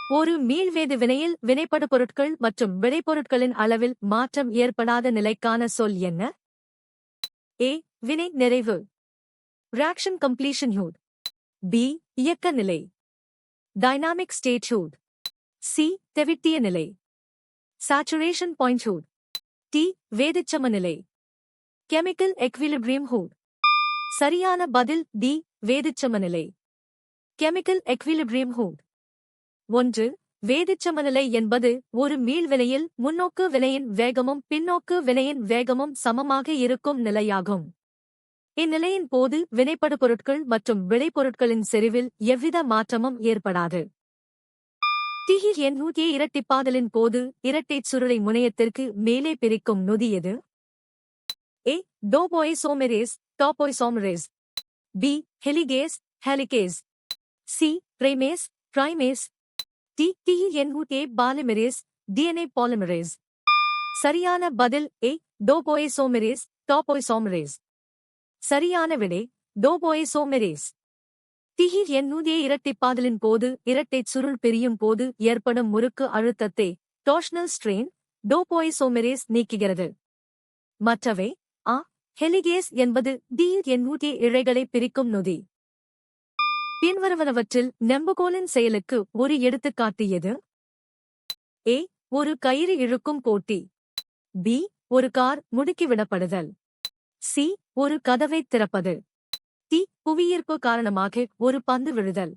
ஒரு மீள்வேதி வினையில் வினைப்படு பொருட்கள் மற்றும் விளைபொருட்களின் அளவில் மாற்றம் ஏற்படாத நிலைக்கான சொல் என்ன? ஏ. வினை நிறைவு. ரியாக்ஷன் கம்ப்ளீஷன் ஹூட். பி. இயக்க நிலை. டைனாமிக் ஸ்டேட் ஹூட். சி. தெவிட்டிய நிலை. சாச்சுரேஷன் பாயிண்ட் ஹூட். டி. வேதிச்சம நிலை. கெமிக்கல் எக்விலிபிரியம் ஹூட். சரியான பதில் டி. வேதிச்சம நிலை. Chemical equilibrium hood. 1. வேதிச்சமநிலை என்பது ஒரு மீள்வினையில் முன்னோக்கு வினையின் வேகமும் பின்னோக்கு வினையின் வேகமும் சமமாக இருக்கும் நிலையாகும். இந்நிலையின் போது வினைப்படு பொருட்கள் மற்றும் விளைபொருட்களின் செறிவில் எவ்வித மாற்றமும் ஏற்படாது. THNUK இரட்டிப்பாதலின் போது இரட்டைச் சுருளை முனையத்திற்கு மேலே பிரிக்கும் நொதி எது? A. Topoisomerase topoisomerase. B. Helicase helicase. C. Primase. THNUK polymerase DNA polymerase. சரியான பதில் ஏ. டோபோய்சோமெரேஸ் டாபோய்சோமரேஸ். சரியான விடை டோபோய்சோமெரேஸ். THNUK இரட்டிப்பாதலின் போது இரட்டைச் சுருள் பிரியும் போது ஏற்படும் முறுக்கு அழுத்தத்தை டோர்ஷனல் ஸ்ட்ரெயின் டோபோய்சோமெரேஸ் நீக்குகிறது. மற்றவை ஆ. ஹெலிகேஸ் என்பது DNUK இழைகளை பிரிக்கும் நொதி. பின்வருவனவற்றில் நெம்புகோலின் செயலுக்கு ஒரு எடுத்துக்காட்டு எது? ஏ. ஒரு கயிறு இழுக்கும் போட்டி. பி. ஒரு கார் முடுக்கிவிடப்படுதல். சி. ஒரு கதவைத் திறப்பது. டி. புவியீர்ப்பு காரணமாக ஒரு பந்து விழுதல்.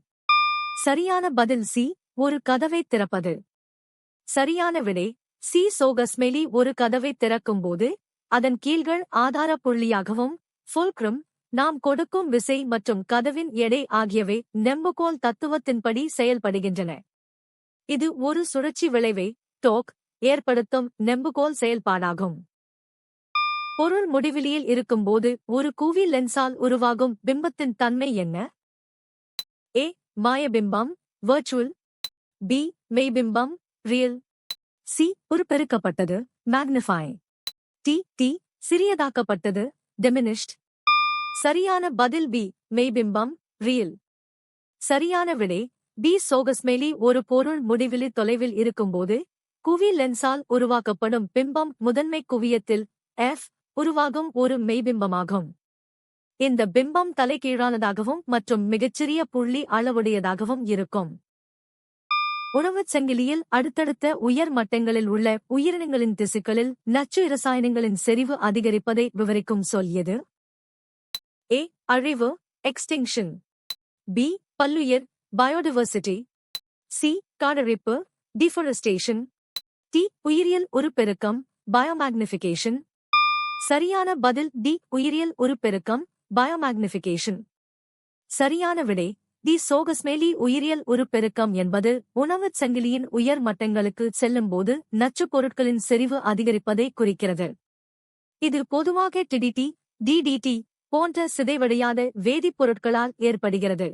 சரியான பதில் சி. ஒரு கதவைத் திறப்பது. சரியான விடை சி. சோகஸ்மெலி ஒரு கதவைத் திறக்கும்போது அதன் கீழ்கள் ஆதார புள்ளியாகவும் ஃபுல்க்ரம் நாம் கொடுக்கும் விசை மற்றும் கதவின் எடை ஆகியவை நெம்புகோல் தத்துவத்தின்படி செயல்படுகின்றன. இது ஒரு சுழற்சி விளைவை டோக் ஏற்படுத்தும் நெம்புகோல் செயல்பாடாகும். பொருள் முடிவிலியில் இருக்கும்போது ஒரு குவி லென்ஸால் உருவாகும் பிம்பத்தின் தன்மை என்ன? ஏ. மாயபிம்பம் வர்ச்சுவல். பி. மெய்பிம்பம் ரியல். சி. உருப்பெருக்கப்பட்டது மேக்னிஃபை. டி. சிறியதாக்கப்பட்டது டிமினிஷ்ட். சரியான பதில் பி. மெய்பிம்பம் ரியல். சரியான விடை பி. சோகஸ்மெலி ஒரு பொருள் முடிவிலி தொலைவில் இருக்கும்போது குவி லென்ஸால் உருவாக்கப்படும் பிம்பம் முதன்மை குவியத்தில் F உருவாகும் ஒரு மெய்பிம்பமாகும். இந்த பிம்பம் தலைகீழானதாகவும் மற்றும் மிகச்சிறிய புள்ளி அளவுடையதாகவும் இருக்கும். உணவுச் சங்கிலியில் அடுத்தடுத்த உயர் மட்டங்களில் உள்ள உயிரினங்களின் திசுக்களில் நச்சு இரசாயனங்களின் செறிவு அதிகரிப்பதை விவரிக்கும் சொல் எது? ஏ. அழிவு எக்ஸ்டிங்ஷன். பி. பல்லுயிர் பயோடைவர்சிட்டி. சி. காடழிப்பு டிஃபாரஸ்டேஷன். டி. உயிரியல் உருப்பெருக்கம் பயோமேக்னிஃபிகேஷன். சரியான பதில் டி. உயிரியல் உருப்பெருக்கம் பயோமேக்னிஃபிகேஷன். சரியான விடை டி. சோகஸ்மெலி உயிரியல் உருப்பெருக்கம் என்பது உணவுச் சங்கிலியின் உயர் மட்டங்களுக்கு செல்லும்போது நச்சுப் பொருட்களின் செறிவு அதிகரிப்பதை குறிக்கிறது. இது பொதுவாக TDT DDT போன்ற சிதைவடையாத வேதிப்பொருட்களால் ஏற்படுகிறது.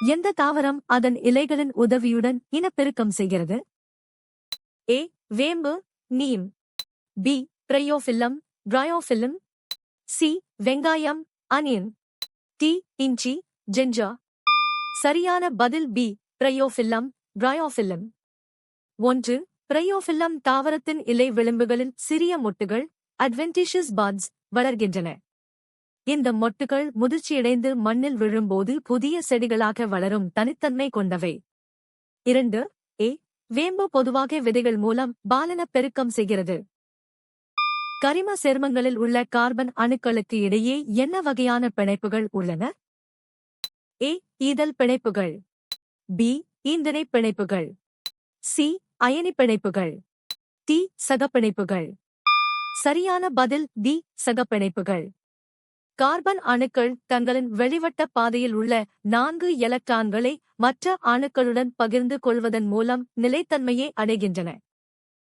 எந்த தாவரம் அதன் இலைகளின் உதவியுடன் இனப்பெருக்கம் செய்கிறது? ஏ. வேம்பு நீம். பி. Bryophyllum C. வெங்காயம் அனியன். டி. இஞ்சி ஜிஞ்சர். சரியான பதில் பி. பிரையோஃபில்லம். 1. பிரையோஃபில்லம் தாவரத்தின் இலை விளிம்புகளில் சிறிய மொட்டுகள் அட்வென்டிஷியஸ் பட்ஸ் வளர்கின்றன. இந்த மொட்டுகள் முதிர்ச்சியடைந்து மண்ணில் விழும்போது புதிய செடிகளாக வளரும் தனித்தன்மை கொண்டவை. 2. ஏ. வேம்பு பொதுவாக விதைகள் மூலம் பாலனப் பெருக்கம் செய்கிறது. கரிம சேர்மங்களில் உள்ள கார்பன் அணுக்களுக்கு இடையே என்ன வகையான பிணைப்புகள் உள்ளன? ஏ. ஈதல் பிணைப்புகள். பி. ஈந்திணை பிணைப்புகள். சி. அயனி பிணைப்புகள். டி. சகப்பிணைப்புகள். சரியான பதில் டி. சகப்பிணைப்புகள். கார்பன் அணுக்கள் தங்களின் வெளிவட்ட பாதையில் உள்ள 4 எலக்ட்ரான்களை மற்ற அணுக்களுடன் பகிர்ந்து கொள்வதன் மூலம் நிலைத்தன்மையை அடைகின்றன.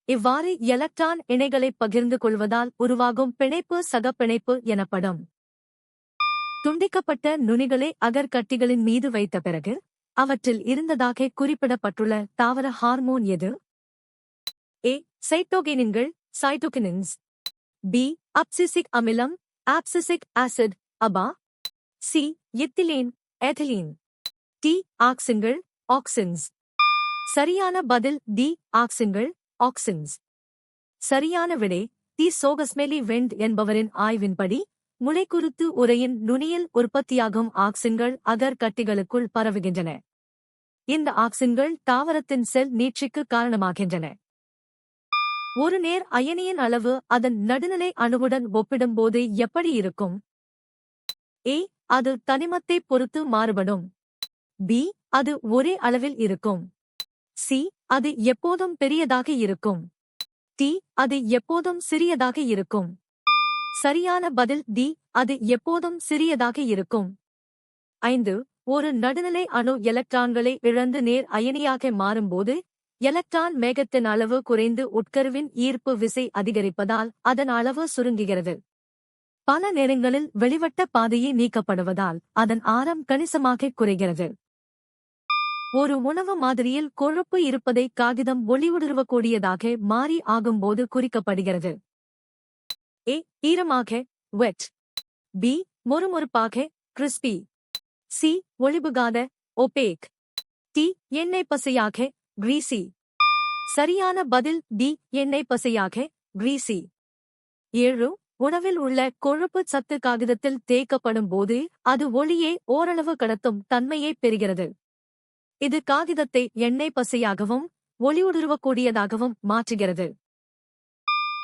இவ்வாறு எலக்ட்ரான் இணைகளை பகிர்ந்து கொள்வதால் உருவாகும் பிணைப்பு சகப்பிணைப்பு எனப்படும். துண்டிக்கப்பட்ட நுனிகளை அகர்கட்டிகளின் மீது வைத்த பிறகு அவற்றில் இருந்ததாக குறிப்பிடப்பட்டுள்ள தாவர ஹார்மோன் எது? ஏ. சைட்டோகினின்கள் சைட்டோகினின்ஸ். பி. அப்சிசிக் அமிலம் abscisic acid ABA. C. Ethylene ethylene. D. ஆக்சின்கள் ஆக்சின்ஸ். சரியான பதில் டி. ஆக்சின்கள், ஆக்சின்ஸ். சரியான விடை தி. சோகஸ்மெலி வெண்ட் என்பவரின் ஆய்வின்படி முளைக்குருத்து உரையின் நுனியில் உற்பத்தியாகும் ஆக்சின்கள் அகர் கட்டிகளுக்குள் பரவுகின்றன. இந்த ஆக்சின்கள் தாவரத்தின் செல் நீட்சிக்கு காரணமாகின்றன. ஒரு நேர் அயனியின் அளவு அதன் நடுநிலை அணுவுடன் ஒப்பிடும்போது எப்படி இருக்கும்? ஏ. அது தனிமத்தைப் பொறுத்து மாறுபடும். பி. அது ஒரே அளவில் இருக்கும். சி. அது எப்போதும் பெரியதாக இருக்கும். டி. அது எப்போதும் சிறியதாக இருக்கும். சரியான பதில் டி. அது எப்போதும் சிறியதாக இருக்கும். 5. ஒரு நடுநிலை அணு எலக்ட்ரான்களை இழந்து நேர் அயனியாக மாறும்போது எலக்ட்ரான் மேகத்தின் அளவு குறைந்து உட்கருவின் ஈர்ப்பு விசை அதிகரிப்பதால் அதன் அளவு சுருங்குகிறது. பல நேரங்களில் வெளிவட்ட பாதையே நீக்கப்படுவதால் அதன் ஆரம் கணிசமாக குறைகிறது. ஒரு உணவு மாதிரியில் கொழுப்பு இருப்பதை காகிதம் ஒளிவுடுருவக்கூடியதாக மாறி ஆகும்போது குறிக்கப்படுகிறது. ஏ. ஈரமாக, வெட். பி. மொறுமொறுப்பாக, கிறிஸ்பி. சி. ஒளிபுகாத, ஒபேக். டி. எண்ணெய் பசையாக, கிரீசி. சரியான பதில் டி. எண்ணெய் பசையாக, கிரீசி. 7. உணவில் உள்ள கொழுப்பு சத்து காகிதத்தில் தேய்க்கப்படும் போது அது ஒளியை ஓரளவு கடத்தும் தன்மையைப் பெறுகிறது. இது காகிதத்தை எண்ணெய் பசையாகவும் ஒளிவுடுருவக்கூடியதாகவும் மாற்றுகிறது.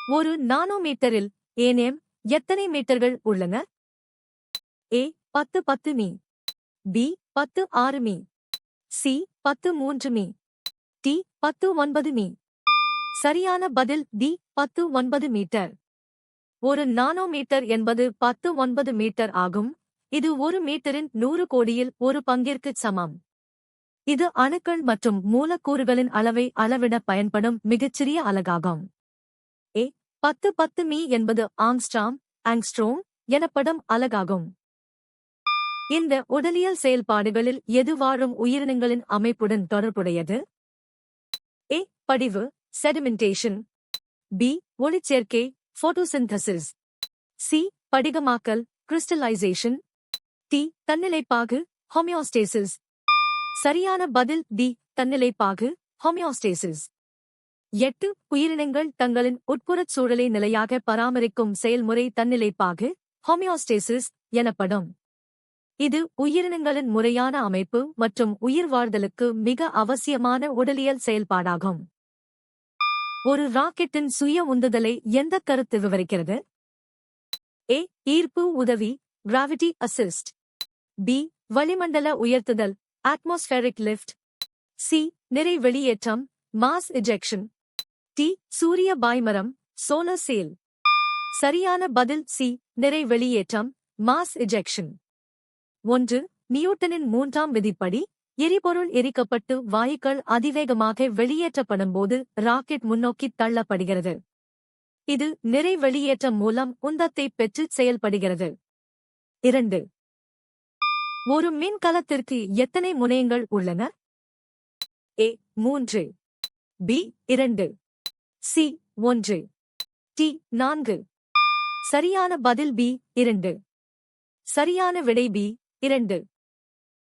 ஒரு நானோமீட்டரில் ஏனேம் எத்தனை மீட்டர்கள் உள்ளன? ஏ. 10 மீ. பி. 10 மீ. சி. 13 மீ. டி. 19 மீ. சரியான பதில் டி. 19 மீட்டர். ஒரு நானோமீட்டர் என்பது 19 மீட்டர் ஆகும். இது ஒரு மீட்டரின் 100 கோடியில் ஒரு பங்கிற்குச் சமம். இது அணுக்கள் மற்றும் மூலக்கூறுகளின் அளவை அளவிட பயன்படும் மிகச்சிறிய அலகாகும். ஏ. 10 மீ என்பது ஆங்ஸ்ட்ரோம் எனப்படும் அலகாகும். இந்த உடலியல் செயல்பாடுகளில் எது வாழும் உயிரினங்களின் அமைப்புடன் தொடர்புடையது? ஏ. படிவு, செடிமெண்டேஷன். பி. ஒளிச்சேர்க்கை, photosynthesis. C. படிகமாக்கல், crystallisation. D. தன்னிலைப்பாகு, homeostasis. சரியான பதில் டி. தன்னிலைப்பாகு, ஹோமியோஸ்டேசிஸ். 8. உயிரினங்கள் தங்களின் உட்புறச் சூழலை நிலையாக பராமரிக்கும் செயல்முறை தன்னிலைப்பாகு, ஹோமியோஸ்டேசிஸ் எனப்படும். இது உயிரினங்களின் முறையான அமைப்பு மற்றும் உயிர்வாழ்தலுக்கு மிக அவசியமான உடலியல் செயல்பாடாகும். ஒரு ராக்கெட்டின் சுய உந்துதலை எந்த கருத்து விவரிக்கிறது? ஏ. ஈர்ப்பு உதவி, கிராவிட்டி அசிஸ்ட். பி. வளிமண்டல உயர்த்துதல், அட்மாஸ்பெரிக் லிஃப்ட். சி. நிறை வெளியேற்றம், மாஸ் இஜெக்ஷன். டி. சூரிய பாய்மரம், சோலர் சேல். சரியான பதில் சி. நிறை வெளியேற்றம், மாஸ் இஜெக்ஷன். 1. நியூட்டனின் 3ஆம் விதிப்படி எரிபொருள் எரிக்கப்பட்டு வாயுக்கள் அதிவேகமாக வெளியேற்றப்படும்போது ராக்கெட் முன்னோக்கித் தள்ளப்படுகிறது. இது நிறை வெளியேற்றம் மூலம் உந்தத்தைப் பெற்று செயல்படுகிறது. 2. ஒரு மின்கலத்திற்கு எத்தனை முனையங்கள் உள்ளன? ஏ. 3. பி. 2. சி. 1. டி. 4. சரியான பதில் பி. 2. சரியான விடை பி. 2.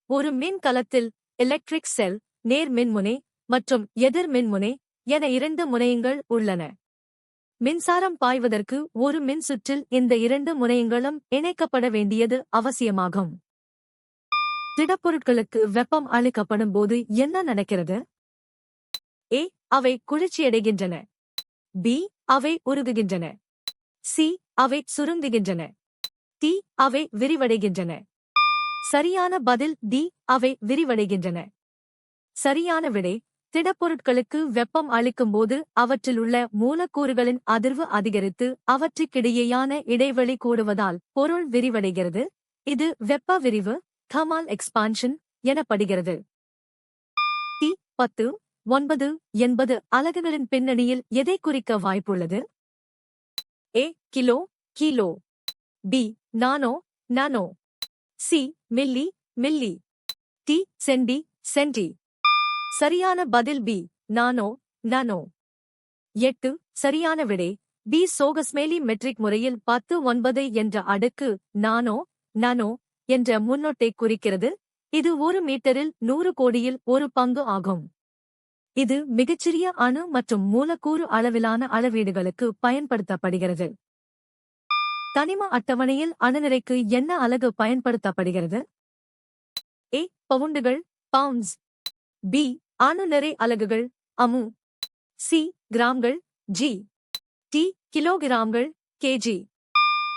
ஒரு மின்கலத்தில் எலக்ட்ரிக் செல், நேர் மின்முனை மற்றும் எதிர் மின்முனை என 2 முனையங்கள் உள்ளன. மின்சாரம் பாய்வதற்கு ஒரு மின்சுற்றில் இந்த 2 முனையங்களும் இணைக்கப்பட வேண்டியது அவசியமாகும். திடப்பொருட்களுக்கு வெப்பம் அளிக்கப்படும் போது என்ன நடக்கிறது? ஏ. அவை குளிர்ச்சியடைகின்றன. பி. அவை உருகுகின்றன. சி. அவை சுருங்குகின்றன. டி. அவை விரிவடைகின்றன. சரியான பதில் டி. அவை விரிவடைகின்றன. சரியான விடை திடப்பொருட்களுக்கு வெப்பம் அளிக்கும்போது அவற்றிலுள்ள மூலக்கூறுகளின் அதிர்வு அதிகரித்து அவற்றுக்கிடையேயான இடைவெளி கூடுவதால் பொருள் விரிவடைகிறது. இது வெப்ப விரிவு, தெர்மல் எக்ஸ்பான்ஷன் எனப்படுகிறது. டி. 10, 9 என்பது அலகுகளின் பின்னணியில் எதை குறிக்க வாய்ப்புள்ளது? A. Kilo, kilo. B. Nano, nano. C. Milli, milli. D. Centi, centi. சரியான பதில் பி. நானோ, நானோ. 8. சரியான விடை பி. சோகஸ்மெலி மெட்ரிக் முறையில் 10-9 என்ற அடுக்கு நானோ, நானோ என்ற முன்னொட்டை குறிக்கிறது. இது ஒரு மீட்டரில் 100 கோடியில் ஒரு பங்கு ஆகும். இது மிகச்சிறிய அணு மற்றும் மூலக்கூறு அளவிலான அளவீடுகளுக்கு பயன்படுத்தப்படுகிறது. தனிம அட்டவணையில் அணுநிறைக்கு என்ன அலகு பயன்படுத்தப்படுகிறது? ஏ. பவுண்டுகள், பவுண்ட்ஸ். பி. அணுநிறை அலகுகள், அமு. சி. கிராம்கள், ஜி. டி. கிலோகிராம்கள், கேஜி.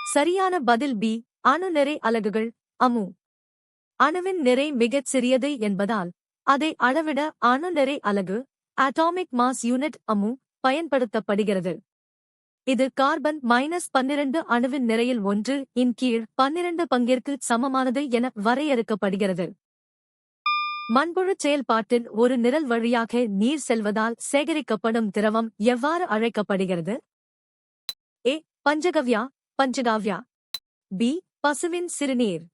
சரியான பதில் பி. அணுநிறை அலகுகள், அமு. அணுவின் நிறை மிகச் சிறியது என்பதால் அதை அளவிட அணுநிறை அலகு, அட்டாமிக் மாஸ் யூனிட், அமு பயன்படுத்தப்படுகிறது. இது கார்பன் -12 அணுவின் நிறையில் 1 இன் கீழ் 12 பங்கிற்கு சமமானது என வரையறுக்கப்படுகிறது. மண்புழுச் செயல்பாட்டில் ஒரு நிரல் வழியாக நீர் செல்வதால் சேகரிக்கப்படும் திரவம் எவ்வாறு அழைக்கப்படுகிறது? ஏ. பஞ்சகவ்யா, பஞ்சகாவ்யா. பி. பசுவின் சிறுநீர்.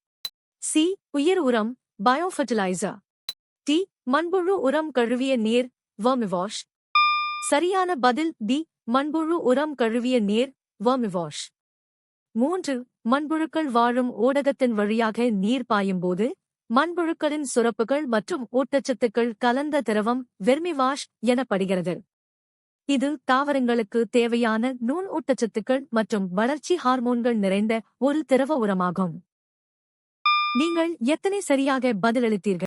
சி. உயிர் உரம், பயோஃபர்டிலைசர். டி. மண்புழு உரம் கழுவிய நீர், வர்மிவாஷ். சரியான பதில் டி. மண்புழு உரம் கழுவிய நீர், வர்மிவாஷ். 3. மண்புழுக்கள் வாழும் ஊடகத்தின் வழியாக நீர் பாயும்போது மண்புழுக்களின் சுரப்புகள் மற்றும் ஊட்டச்சத்துக்கள் கலந்த திரவம் வெர்மிவாஷ் எனப்படுகிறது. இது தாவரங்களுக்கு தேவையான நூல் ஊட்டச்சத்துக்கள் மற்றும் வளர்ச்சி ஹார்மோன்கள் நிறைந்த ஒரு திரவ உரமாகும். நீங்கள் எத்தனை சரியாக பதிலளித்தீர்கள்?